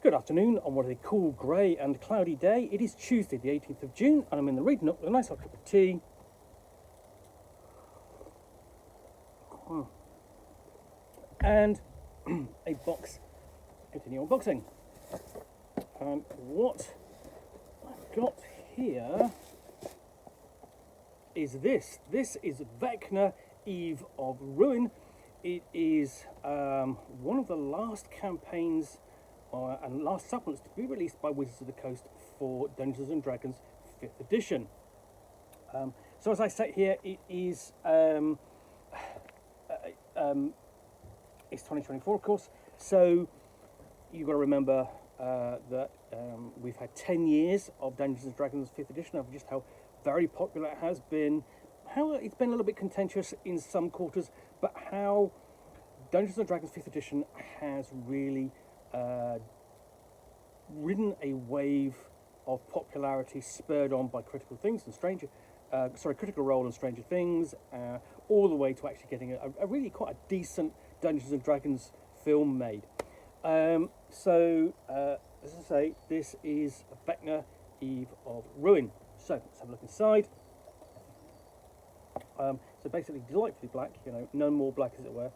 Good afternoon on what is a cool, grey and cloudy day. It is Tuesday the 18th of June and I'm in the reading Nook with a nice hot cup of tea. And a box, continue unboxing. And what I've got here is this. This is Vecna, Eve of Ruin. It is one of the last campaigns and last supplements to be released by Wizards of the Coast for Dungeons and Dragons 5th edition. So as I say here, it is it's 2024, of course. So you've got to remember that we've had 10 years of Dungeons and Dragons 5th edition, of just how very popular it has been, how it's been a little bit contentious in some quarters, but how Dungeons and Dragons 5th edition has really ridden a wave of popularity spurred on by Critical Role and Stranger Things, all the way to actually getting a really quite a decent Dungeons and Dragons film made. So as I say, this is Vecna, Eve of Ruin. So let's have a look inside. So basically delightfully black, you know, no more black as it were.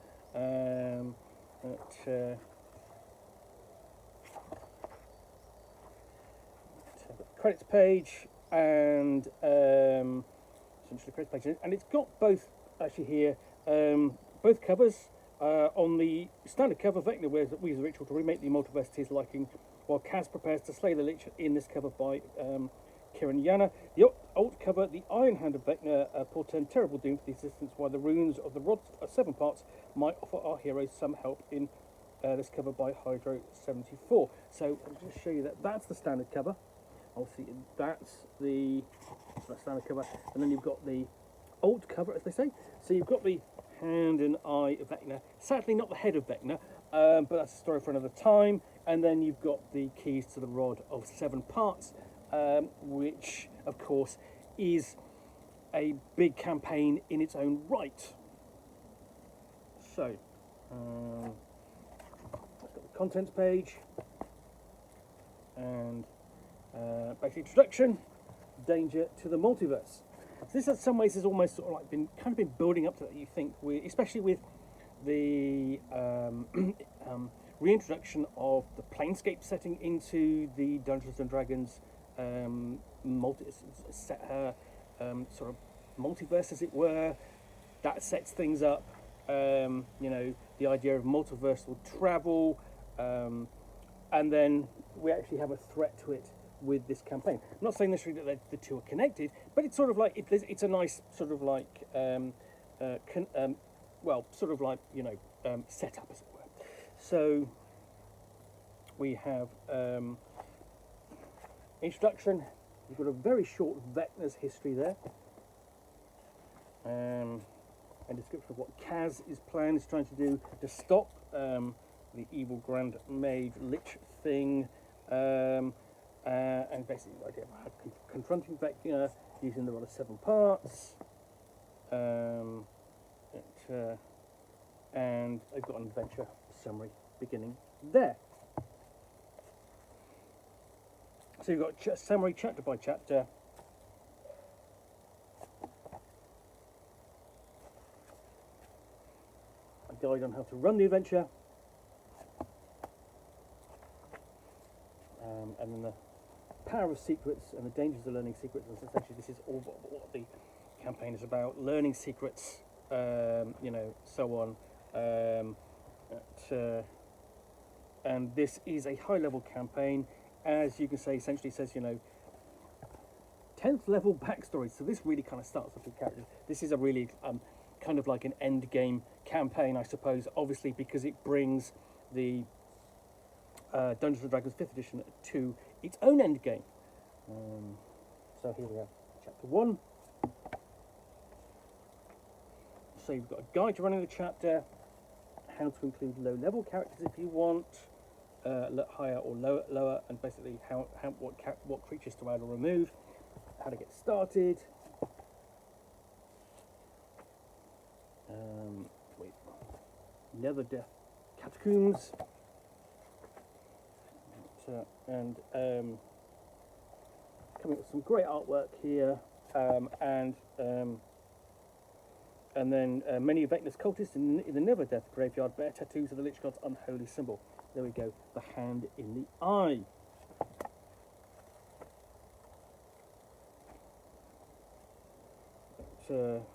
Credits page and essentially credits page, and it's got both actually here, both covers. On the standard cover, Vecna wears the ritual to remake the multiverse to his liking, while Kaz prepares to slay the Lich in this cover by Kieran Yana. The alt cover, the Iron Hand of Vecna, portend terrible doom for the existence, while the runes of the rod of 7 parts might offer our heroes some help in this cover by Hydro 74. So I'll just show you that. That's the standard cover. Obviously, that's the standard cover, and then you've got the alt cover, as they say. So you've got the hand and eye of Vecna. Sadly, not the head of Vecna, but that's a story for another time. And then you've got the keys to the rod of 7 parts, which, of course, is a big campaign in its own right. So, let's got the contents page and basic introduction, danger to the multiverse. So this, in some ways, has almost sort of like been building up to that. You think, especially with the reintroduction of the Planescape setting into the Dungeons and Dragons sort of multiverse, as it were. That sets things up. You know, the idea of multiversal travel, and then we actually have a threat to it with this campaign. I'm not saying necessarily that the two are connected, but it's sort of like it's a nice sort of like setup, as it were. So we have introduction. We've got a very short Vecna's history there, and description of what Kaz is trying to do to stop the evil Grand Mage Lich thing. And basically the idea of confronting Vecna using the rod of 7 parts. And I've got an adventure summary beginning there. So you've got a summary chapter by chapter. A guide on how to run the adventure. And then the power of secrets and the dangers of learning secrets. And essentially, this is all what the campaign is about: learning secrets, you know, so on. And this is a high-level campaign, as you can say. Essentially, says, you know, 10th level backstory. So this really kind of starts with the characters. This is a really kind of like an end game campaign, I suppose. Obviously, because it brings the Dungeons and Dragons 5th edition to its own end game. So here we have chapter 1. So you've got a guide to running the chapter, how to include low-level characters if you want, higher or lower, and basically what creatures to add or remove, how to get started. Nether Death Catacombs. and coming up with some great artwork here, and then many of Vecna's cultists in the Never Death graveyard bear tattoos of the Lich God's unholy symbol. There we go, the hand in the eye. So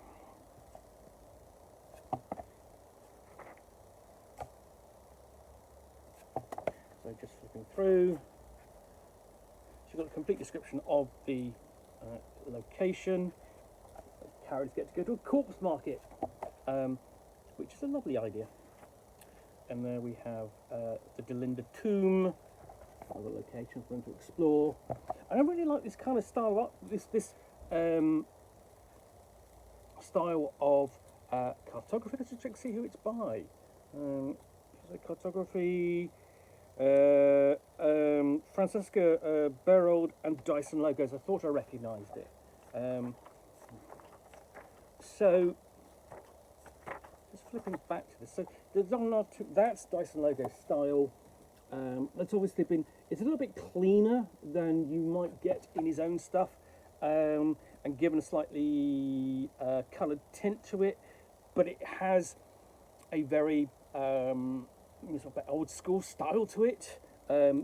just flipping through, she's got a complete description of the location. Characters get to go to a corpse market, which is a lovely idea. And there we have the Delinda tomb, other locations for them to explore. And I really like this kind of style, this style of cartography. Let's just check to see who it's by. Cartography, Francesca Berold and Dyson Logos. I thought I recognised it. So, just flipping back to this. So, that's Dyson Logos style. That's obviously been, it's a little bit cleaner than you might get in his own stuff, and given a slightly coloured tint to it, but it has a very sort of old school style to it,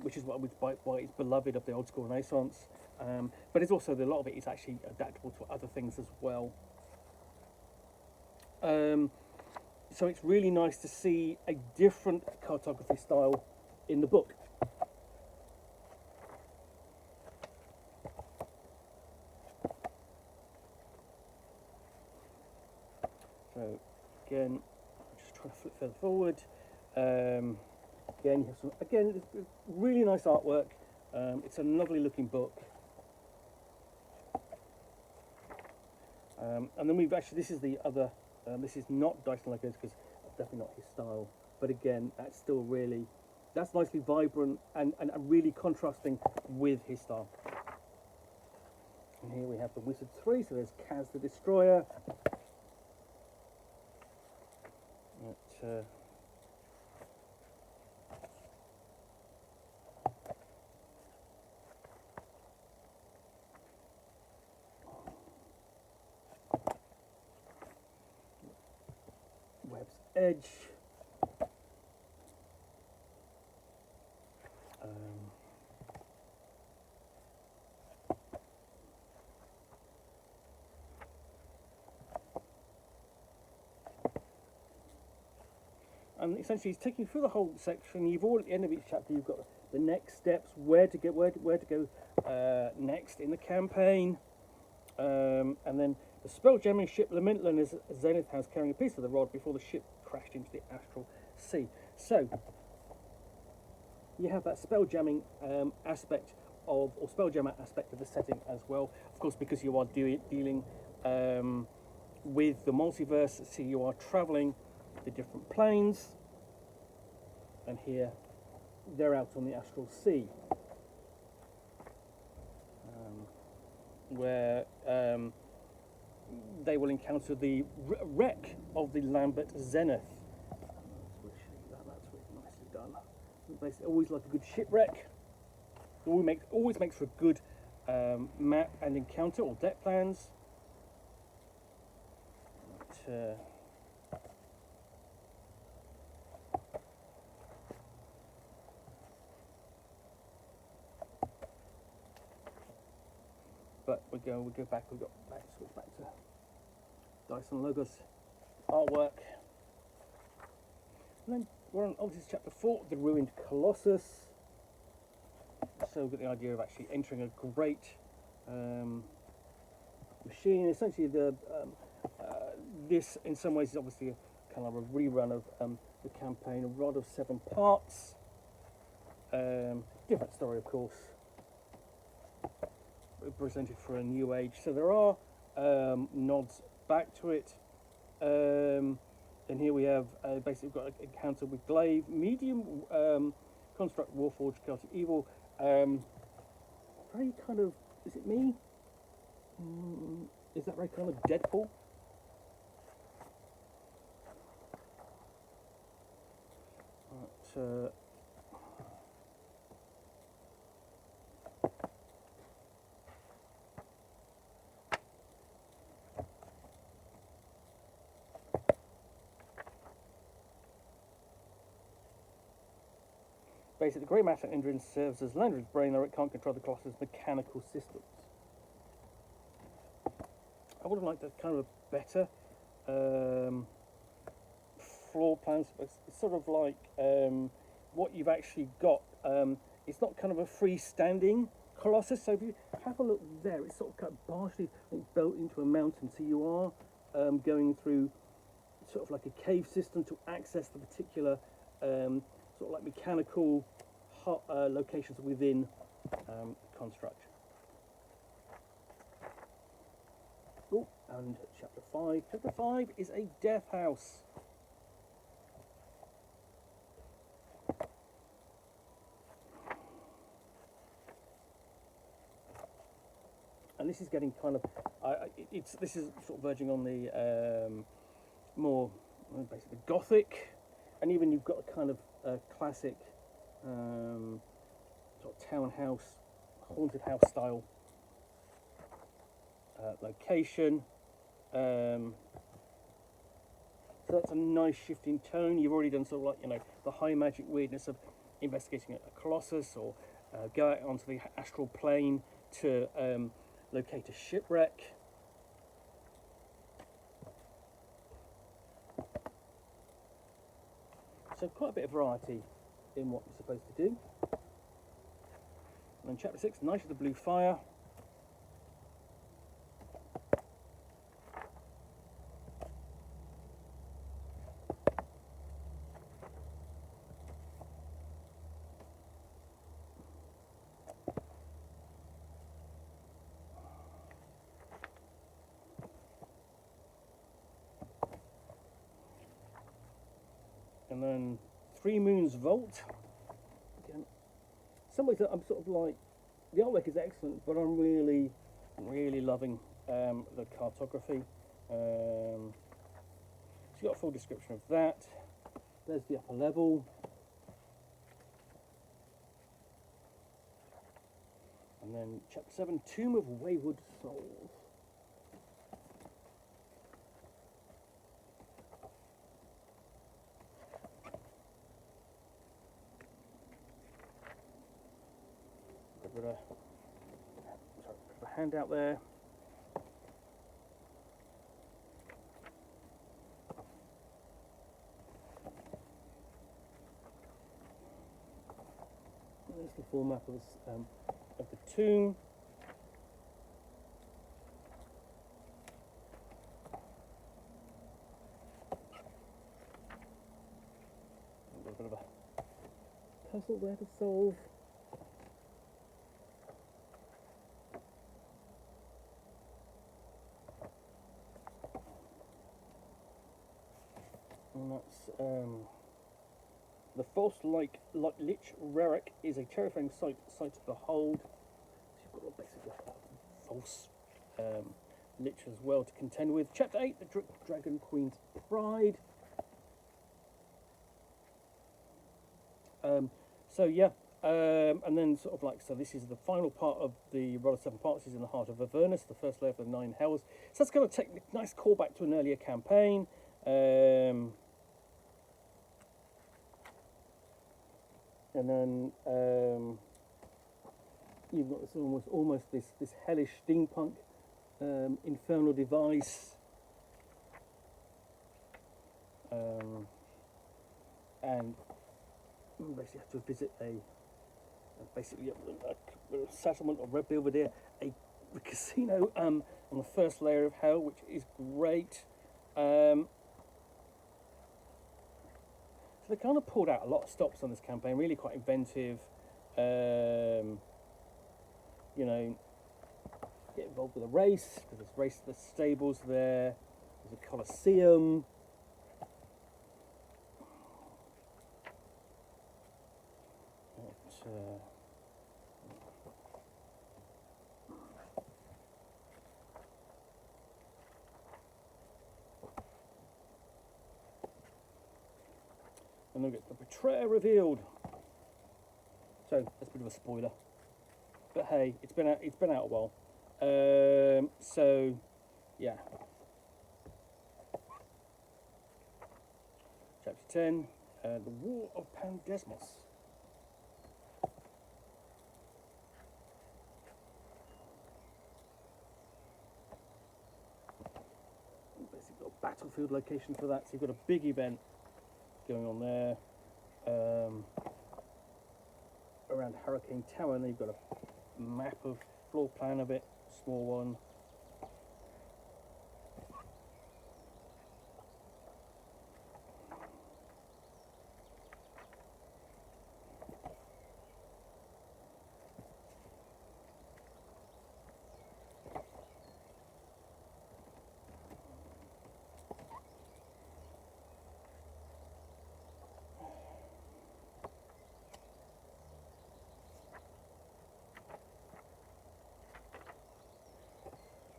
which is why it's beloved of the old school Renaissance. But it's also, a lot of it is actually adaptable to other things as well. So it's really nice to see a different cartography style in the book. So again, I'm just trying to flip further forward. Again, you have some, again, it's really nice artwork. It's a lovely looking book. And then we've actually, this is the other, this is not Dyson Logos because that's definitely not his style. But again, that's still really, that's nicely vibrant and really contrasting with his style. And here we have the Wizard 3, so there's Kaz the Destroyer. Web's Edge. And essentially, he's taking you through the whole section. You've all, at the end of each chapter, you've got the next steps, where to go next in the campaign, and then the spell jamming ship Lamentland is Zenith House carrying a piece of the rod before the ship crashed into the astral sea. So you have that spell jamming aspect of, or spell jammer aspect of the setting as well. Of course, because you are dealing with the multiverse, so you are travelling the different planes, and here they're out on the astral sea, where they will encounter the wreck of the Lambert Zenith. That's really nicely done. Basically, always like a good shipwreck. Always makes for a good map and encounter or deck plans. But we go back. Switch back to Dyson Logos artwork, and then we're on obviously chapter 4, the Ruined Colossus. So we've got the idea of actually entering a great machine. Essentially, this in some ways is obviously a kind of a rerun of the campaign, a rod of 7 parts. Different story, of course. Presented for a new age, so there are nods back to it, and here we have basically got an encounter with Glaive, medium construct, Warforged, Chaotic Evil, very kind of, is it me? Is that very kind of Deadpool? Basically, the grey matter engine serves as Landry's brain, though it can't control the Colossus' mechanical systems. I would have liked a kind of a better floor plan. It's sort of like what you've actually got. It's not kind of a freestanding Colossus. So if you have a look there, it's sort of kind of partially built into a mountain. So you are going through sort of like a cave system to access the particular sort of like mechanical locations within the construct. Oh, and chapter 5. Chapter 5 is a death house. And this is getting kind of, this is sort of verging on the more basically Gothic, and even you've got a kind of classic sort of townhouse, haunted house style location. So that's a nice shift in tone. You've already done sort of like, you know, the high magic weirdness of investigating a Colossus, or go out onto the astral plane to locate a shipwreck. So quite a bit of variety in what you're supposed to do. And then chapter 6, Night of the Blue Fire. And then Three Moons Vault. Again, some ways I'm sort of like, the artwork is excellent, but I'm really loving the cartography. So you've got a full description of that. There's the upper level. And then chapter 7, Tomb of Wayward Souls. Got a handout there. There's the full map of the tomb. A little bit of a puzzle there to solve. And that's the false lich Rerick is a terrifying sight to behold. So you've got basically a false lich as well to contend with. Chapter 8, the Dragon Queen's Pride. So yeah, and then sort of like, so this is the final part of the Roll of 7 Parts, is in the heart of Avernus, the first layer of the 9 Hells. So that's going to take a nice callback to an earlier campaign. And then you've got this almost this hellish steampunk infernal device, and basically have to visit a settlement or red over there, a casino on the first layer of hell, which is great. So they kind of pulled out a lot of stops on this campaign, really quite inventive. You know, get involved with a race, because there's race to the stables there. There's a coliseum. And then we get the betrayer revealed. So that's a bit of a spoiler, but hey, it's been out a while. So yeah. Chapter 10, the War of Pandesmos. field location for that. So you've got a big event going on there around Hurricane Tower, and then you've got a map of floor plan of it, small one.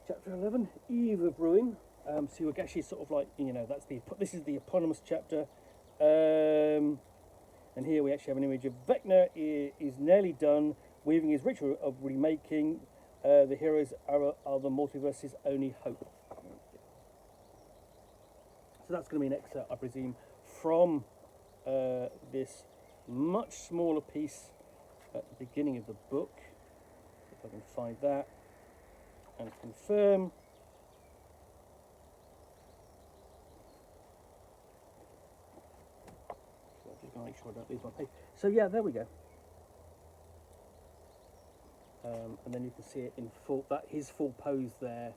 Chapter 11, Eve of Ruin. So you're actually sort of like, you know, this is the eponymous chapter. And here we actually have an image of Vecna is nearly done, weaving his ritual of remaking. The heroes are the multiverse's only hope. So that's going to be an excerpt, I presume, from this much smaller piece at the beginning of the book. If I can find that and confirm. So I'm just going to make sure I don't lose my page. So yeah, there we go. And then you can see it in full, his full pose there.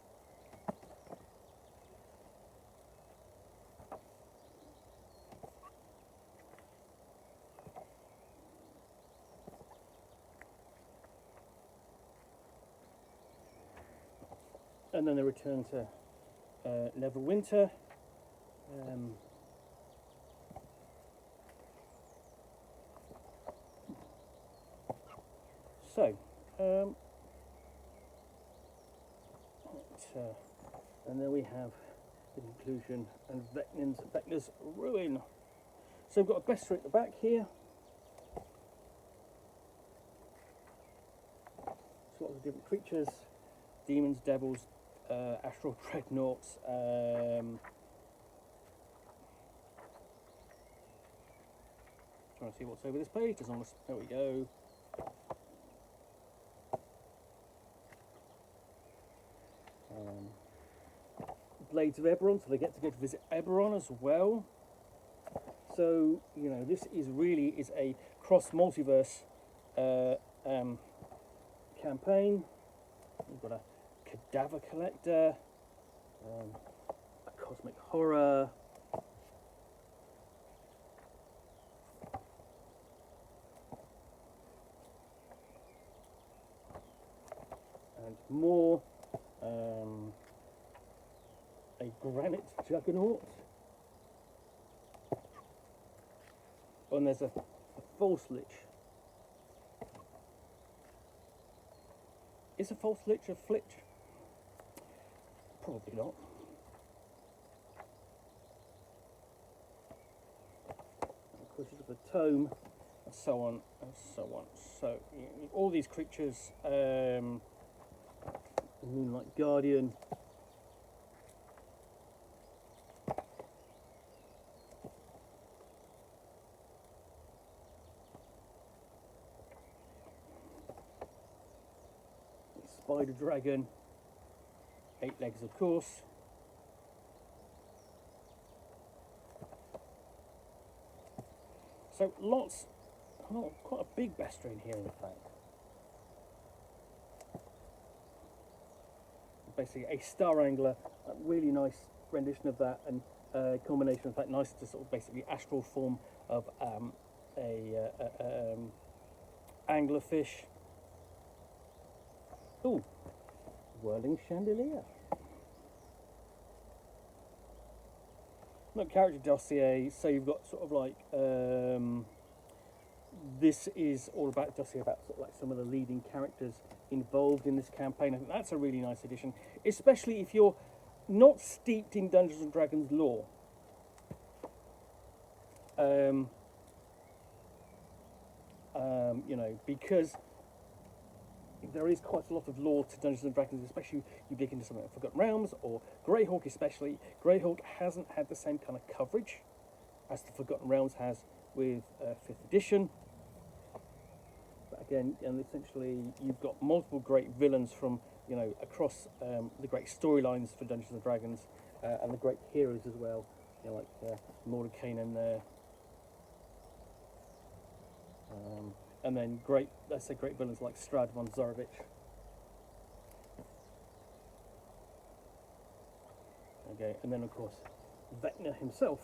And then they return to Neverwinter. And then we have the conclusion and Vecna's Ruin. So we've got a bestiary at the back here. So lots of different creatures, demons, devils, astral dreadnoughts. Trying to see what's over this page. As long as there we go. Blades of Eberron, so they get to go to visit Eberron as well. So you know, this is really a cross multiverse campaign. We've got a cadaver collector, a cosmic horror, and more. A granite juggernaut. Oh, and there's a false lich. Is a false lich a flitch? Probably not. And of course, you've got the tome, and so on, and so on. So, you know, all these creatures, Moonlight Guardian. Spider dragon, 8 legs of course. So quite a big bestiary in here in fact. Basically a Star Angler, a really nice rendition of that, and a combination of that nice to sort of basically astral form of anglerfish. Ooh, whirling chandelier. Not character dossier, so you've got sort of like this is all about dossier about sort of like some of the leading characters involved in this campaign. I think that's a really nice addition, especially if you're not steeped in Dungeons and Dragons lore. You know, because there is quite a lot of lore to Dungeons and Dragons, especially you dig into something like Forgotten Realms or Greyhawk especially. Greyhawk hasn't had the same kind of coverage as the Forgotten Realms has with 5th edition. But again, and essentially you've got multiple great villains from, you know, across the great storylines for Dungeons and Dragons, and the great heroes as well, you know, like Mordekainen there. And then great, let's say great villains like Strad von Zarovich. Okay, and then of course Vecna himself.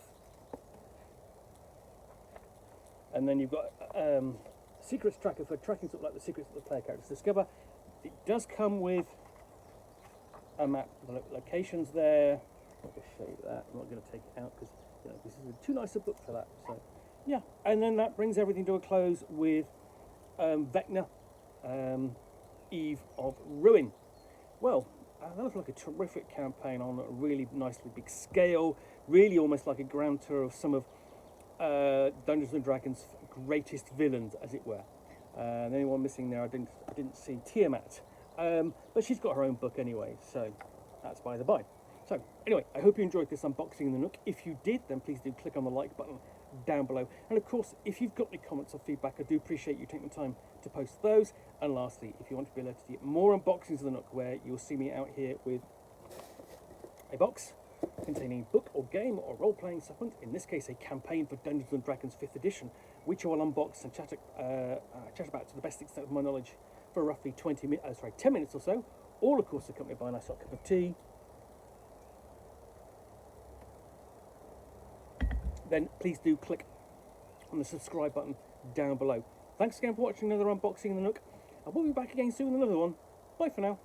And then you've got secrets tracker for tracking sort of like the secrets that the player characters discover. It does come with a map, the locations there. I'll just show you that. I'm not going to take it out because you know, this is too nice a book for that. So yeah, and then that brings everything to a close with Vecna, Eve of Ruin. Well, that was like a terrific campaign on a really nicely big scale, really almost like a grand tour of some of Dungeons and Dragons' greatest villains, as it were. And anyone missing there, I didn't see Tiamat, but she's got her own book anyway, so that's by the by. So anyway, I hope you enjoyed this unboxing of the Nook. If you did, then please do click on the like button down below. And of course, if you've got any comments or feedback, I do appreciate you taking the time to post those. And lastly, if you want to be alerted to get more unboxings of the Nook, where you'll see me out here with a box containing book or game or role-playing supplement, in this case a campaign for Dungeons and Dragons 5th edition, which I will unbox and chat about to the best extent of my knowledge for roughly 10 minutes or so, all of course accompanied by a nice hot cup of tea. Then please do click on the subscribe button down below. Thanks again for watching another unboxing of the Nook, and we'll be back again soon with another one. Bye for now.